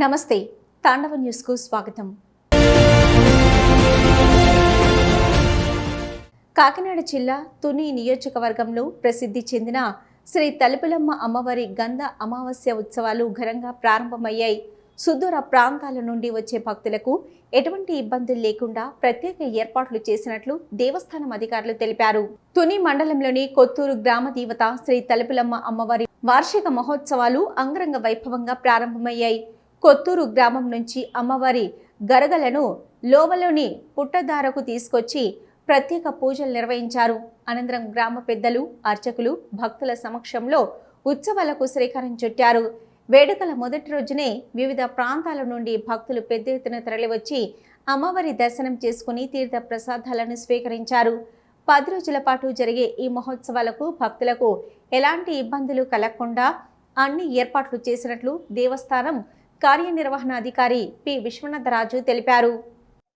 నమస్తే, తాండవ న్యూస్కు స్వాగతం. కాకినాడ జిల్లా తుని నియోజకవర్గంలో ప్రసిద్ధి చెందిన శ్రీ తలుపులమ్మ అమ్మవారి గంధ అమావాస్య ఉత్సవాలు ఘనంగా ప్రారంభమయ్యాయి. సుదూర ప్రాంతాల నుండి వచ్చే భక్తులకు ఎటువంటి ఇబ్బందులు లేకుండా ప్రత్యేక ఏర్పాట్లు చేసినట్లు దేవస్థానం అధికారులు తెలిపారు. తుని మండలంలోని కొత్తూరు గ్రామ దేవత శ్రీ తలుపులమ్మ అమ్మవారి వార్షిక మహోత్సవాలు అంగరంగ వైభవంగా ప్రారంభమయ్యాయి. కొత్తూరు గ్రామం నుంచి అమ్మవారి గరగలను లోవలోని పుట్టదారకు తీసుకొచ్చి ప్రత్యేక పూజలు నిర్వహించారు. అనంతరం గ్రామ పెద్దలు, అర్చకులు భక్తుల సమక్షంలో ఉత్సవాలకు శ్రీకారం చుట్టారు. వేడుకల మొదటి రోజునే వివిధ ప్రాంతాల నుండి భక్తులు పెద్ద ఎత్తున తరలివచ్చి అమ్మవారి దర్శనం చేసుకుని తీర్థ ప్రసాదాలను స్వీకరించారు. 10 రోజుల పాటు జరిగే ఈ మహోత్సవాలకు భక్తులకు ఎలాంటి ఇబ్బందులు కలగకుండా అన్ని ఏర్పాట్లు చేసినట్లు దేవస్థానం కార్యనిర్వహణాధికారి పి విశ్వనాథరాజు తెలిపారు.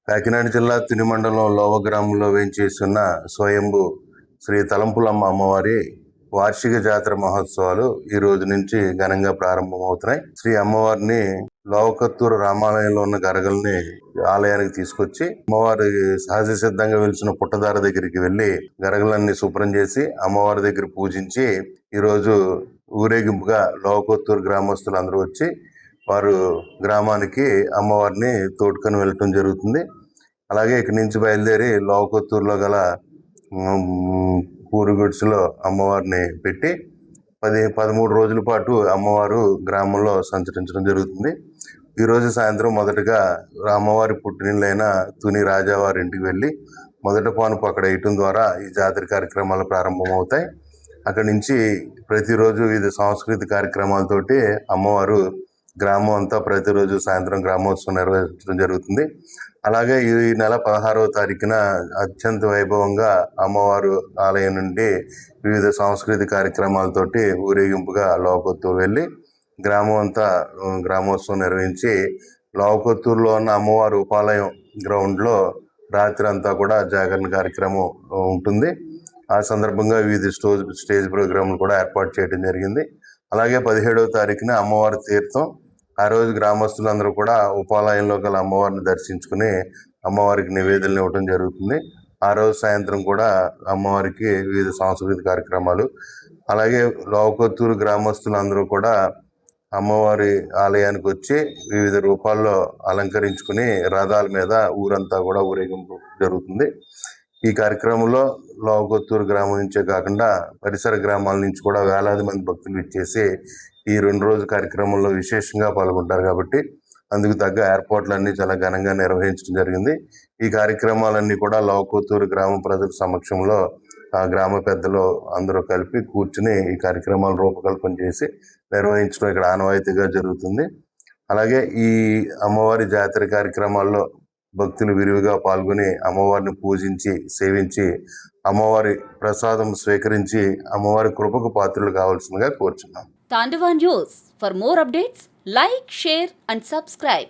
కాకినాడ జిల్లా తుని మండలం లోవ గ్రామంలో వేంచేస్తున్న స్వయంభు శ్రీ తలంపులమ్మ అమ్మవారి వార్షిక జాతర మహోత్సవాలు ఈ రోజు నుంచి ఘనంగా ప్రారంభమవుతున్నాయి. శ్రీ అమ్మవారిని లోవకత్తూరు రామాలయంలో ఉన్న గరగల్ని ఆలయానికి తీసుకొచ్చి అమ్మవారి సహజ సిద్ధంగా వెలిసిన పుట్టదార దగ్గరికి వెళ్లి గరగలన్నీ శుభ్రం చేసి అమ్మవారి దగ్గర పూజించి ఈరోజు ఊరేగింపుగా లోవకత్తూరు గ్రామస్తులు అందరూ వచ్చి వారు గ్రామానికి అమ్మవారిని తోడుకొని వెళ్ళటం జరుగుతుంది. అలాగే ఇక్కడి నుంచి బయలుదేరి లోవకొత్తూరులో గల పూరుగుడిసెలో అమ్మవారిని పెట్టి 13 రోజుల పాటు అమ్మవారు గ్రామంలో సంచరించడం జరుగుతుంది. ఈరోజు సాయంత్రం మొదటగా అమ్మవారి పుట్టినిళ్ళైన తుని రాజావారి ఇంటికి వెళ్ళి మొదట పానుపు అక్కడ వేయటం ద్వారా ఈ జాతర కార్యక్రమాలు ప్రారంభమవుతాయి. అక్కడి నుంచి ప్రతిరోజు వివిధ సాంస్కృతిక కార్యక్రమాలతోటి అమ్మవారు గ్రామం అంతా ప్రతిరోజు సాయంత్రం గ్రామోత్సవం నిర్వహించడం జరుగుతుంది. అలాగే ఈ నెల 16వ తారీఖున అత్యంత వైభవంగా అమ్మవారు ఆలయం నుండి వివిధ సాంస్కృతిక కార్యక్రమాలతోటి ఊరేగింపుగా లోవకొత్తూరు వెళ్ళి గ్రామం అంతా గ్రామోత్సవం నిర్వహించి లోవకొత్తూరులో ఉన్న అమ్మవారి ఉపాలయం గ్రౌండ్లో రాత్రి అంతా కూడా జాగరణ కార్యక్రమం ఉంటుంది. ఆ సందర్భంగా వివిధ స్టేజ్ ప్రోగ్రాంలు కూడా ఏర్పాటు చేయడం జరిగింది. అలాగే 17వ తారీఖున అమ్మవారి తీర్థం. ఆ రోజు గ్రామస్తులందరూ కూడా ఉపాలయంలో గల అమ్మవారిని దర్శించుకుని అమ్మవారికి నివేదనలు ఇవ్వడం జరుగుతుంది. ఆ రోజు సాయంత్రం కూడా అమ్మవారికి వివిధ సాంస్కృతిక కార్యక్రమాలు, అలాగే లోవకొత్తూరు గ్రామస్తులందరూ కూడా అమ్మవారి ఆలయానికి వచ్చి వివిధ రూపాల్లో అలంకరించుకుని రథాల మీద ఊరంతా కూడా ఊరేగింపు జరుగుతుంది. ఈ కార్యక్రమంలో లోవకొత్తూరు గ్రామం నుంచే కాకుండా పరిసర గ్రామాల నుంచి కూడా వేలాది మంది భక్తులు ఇచ్చేసి ఈ 2 రోజు కార్యక్రమంలో విశేషంగా పాల్గొంటారు. కాబట్టి అందుకు తగ్గ ఏర్పాట్లన్నీ చాలా ఘనంగా నిర్వహించడం జరిగింది. ఈ కార్యక్రమాలన్నీ కూడా లోవకొత్తూరు గ్రామ ప్రజల సమక్షంలో ఆ గ్రామ పెద్దలు అందరూ కలిపి కూర్చుని ఈ కార్యక్రమాలు రూపకల్పన చేసి నిర్వహించడం ఇక్కడ ఆనవాయితీగా జరుగుతుంది. అలాగే ఈ అమ్మవారి జాతర కార్యక్రమాల్లో భక్తులు విరివిగా పాల్గొని అమ్మవారిని పూజించి సేవించి అమ్మవారి ప్రసాదం స్వీకరించి అమ్మవారి కృపకు పాత్రలు కావాల్సిందిగా కోరుచున్నాం. Tandava News. For more updates, like, share and subscribe.